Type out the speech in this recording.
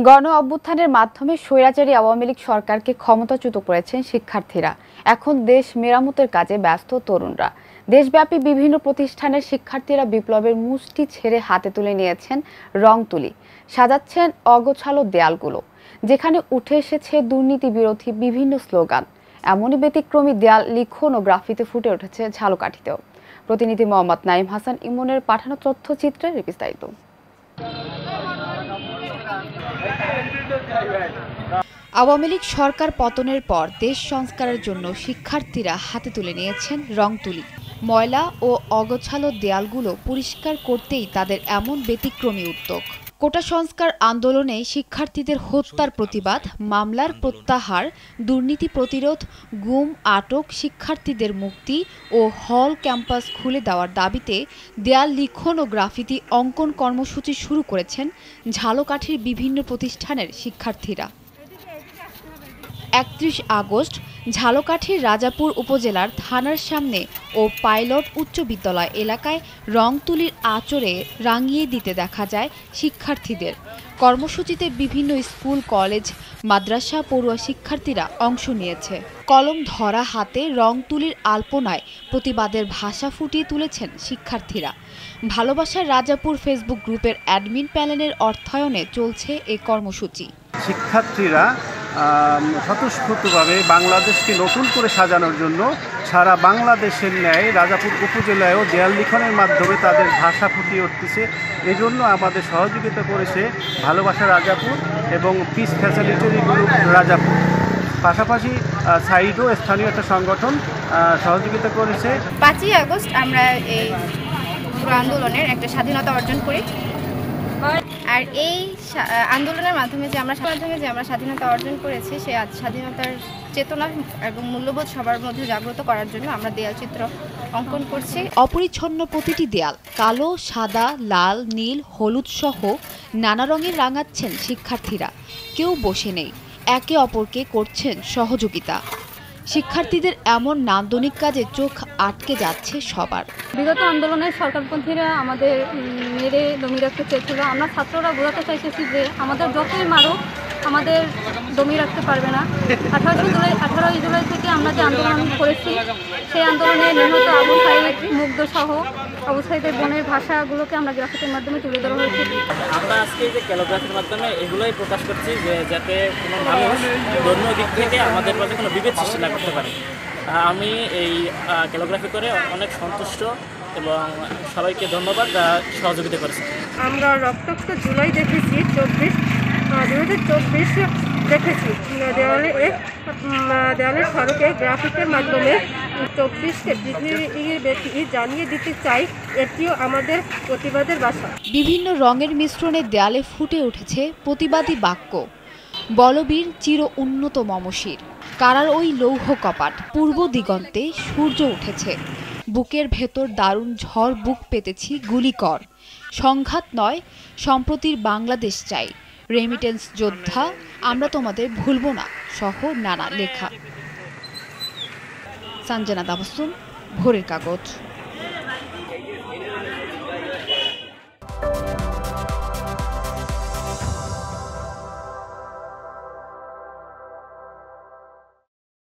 গণ অভ্যুত্থানের মাধ্যমে স্বৈরাচারী আওয়ামী লীগ সরকারকে ক্ষমতাচ্যুত করেছেন শিক্ষার্থীরা। এখন দেশ মেরামতের কাজে ব্যস্ত তরুণরা। দেশব্যাপী বিভিন্ন প্রতিষ্ঠানের শিক্ষার্থীরা বিপ্লবের মুষ্টি ছেড়ে হাতে তুলে নিয়েছেন রং তুলি, সাজাচ্ছেন অগোছালো দেয়ালগুলো, যেখানে উঠে এসেছে দুর্নীতি বিরোধী বিভিন্ন স্লোগান। এমনই ব্যতিক্রমী দেয়াল লিখন ও গ্রাফিতে ফুটে উঠেছে ঝালকাঠিতেও। প্রতিনিধি মোহাম্মদ নাইম হাসান ইমনের পাঠানো তথ্যচিত্রে বিস্তারিত। আওয়ামী লীগ সরকার পতনের পর দেশ সংস্কারের জন্য শিক্ষার্থীরা হাতে তুলে নিয়েছেন রং তুলি। ময়লা ও অগোছালো দেয়ালগুলো পরিষ্কার করতেই তাদের এমন ব্যতিক্রমী উদ্যোগ। কোটা সংস্কার আন্দোলনে শিক্ষার্থীদের হত্যার প্রতিবাদ, মামলার প্রত্যাহার, দুর্নীতি প্রতিরোধ, গুম, আটক, শিক্ষার্থীদের মুক্তি ও হল ক্যাম্পাস খুলে দেওয়ার দাবিতে দেয়াল লিখন ও গ্রাফিতি অঙ্কন কর্মসূচি শুরু করেছেন ঝালকাঠির বিভিন্ন প্রতিষ্ঠানের শিক্ষার্থীরা। ৩১ আগস্ট ঝালকাঠির রাজাপুর উপজেলার থানার সামনে ও পাইলট উচ্চ বিদ্যালয় এলাকায় রং তুলির আঁচড়ে রাঙিয়ে দিতে দেখা যায় শিক্ষার্থীদের। কর্মসূচিতে বিভিন্ন স্কুল, কলেজ, মাদ্রাসা পড়ুয়া শিক্ষার্থীরা অংশ নিয়েছে। কলম ধরা হাতে রং তুলির আলপনায় প্রতিবাদের ভাষা ফুটিয়ে তুলেছেন শিক্ষার্থীরা। ভালোবাসার রাজাপুর ফেসবুক গ্রুপের অ্যাডমিন প্যানেলের অর্থায়নে চলছে এই কর্মসূচি। শিক্ষার্থীরা স্বতঃস্ফূর্তভাবে বাংলাদেশকে নতুন করে সাজানোর জন্য সারা বাংলাদেশের ন্যায় রাজাপুর উপজেলায়ও দেয়াল লিখনের মাধ্যমে তাদের ভাষা ফুটিয়ে উঠতেছে। এই জন্য আমাদের সহযোগিতা করেছে ভালোবাসা রাজাপুর এবং পিস ফ্যাসিলিটারি গ্রুপ রাজাপুর। পাশাপাশি সাইডও স্থানীয় একটা সংগঠন সহযোগিতা করেছে। ৫ই আগস্ট আমরা এই আন্দোলনের একটা স্বাধীনতা অর্জন করি। আর এই আন্দোলনের মাধ্যমে যে আমরা স্বাধীনতা অর্জন করেছি, সেই স্বাধীনতার চেতনা এবং মূল্যবোধ সবার মধ্যে জাগ্রত করার জন্য আমরা দেয়ালচিত্র অঙ্কন করছি। অপরিচ্ছন্ন প্রতিটি দেয়াল কালো, সাদা, লাল, নীল, হলুদ সহ নানা রঙের রাঙাচ্ছেন শিক্ষার্থীরা। কেউ বসে নেই, একে অপরকে করছেন সহযোগিতা। শিক্ষার্থীদের এমন নান্দনিক কাজে চোখ আটকে যাচ্ছে সবার। বিগত আন্দোলনে সরকারপন্থীরা আমাদের মেরে দমিয়ে রাখতে চেয়েছিল। আমরা ছাত্ররা বোঝাতে চাইতেছি যে আমাদের যতই মারুক আমাদের দমিয়ে রাখতে পারবে না। 18 জুলাই থেকে আমরা যে আন্দোলন করেছি, সেই আন্দোলনে নিহত আবু সাঈদ, মুগ্ধ সহ আবু সাঈদের বোনের ভাষাগুলোকে আমরা গ্রাফিতির মাধ্যমে তুলে ধরা হয়েছে। আমরা আজকে যে ক্যালিগ্রাফির মাধ্যমে এগুলোই প্রকাশ করছি যে যাতে কোনো মানুষ ধর্মীয় দিক থেকে আমাদের মধ্যে কোনো বিভেদ সৃষ্টি না করতে পারে। আমি এই ক্যালিগ্রাফি করে অনেক সন্তুষ্ট এবং সবাইকে ধন্যবাদ সহযোগিতা করেছে। আমরা রক্তাক্ত জুলাই দেখেছি, 2024 দেখেছি দেওয়ালের সড়কে গ্রাফিকের মাধ্যমে 24কে পৃথিবী জানিয়ে দিতে চাই, এটিও আমাদের প্রতিবাদের ভাষা। বিভিন্ন রঙের মিশ্রণে দেয়ালে ফুটে উঠেছে প্রতিবাদী বাক্য। বলবীর চির উন্নত মমশির, কারার ওই লৌহ কপাট, পূর্ব দিগন্তে সূর্য উঠেছে, বুকের ভেতর দারুণ ঝড়, বুক পেতেছি গুলিকর, সংঘাত নয় সম্প্রতির বাংলাদেশ চাই, রেমিটেন্স যোদ্ধা, আমরা তোমাদের ভুলব না সহ নানা লেখা। সঞ্জনা তাবাসসুম, ভোরের কাগজ।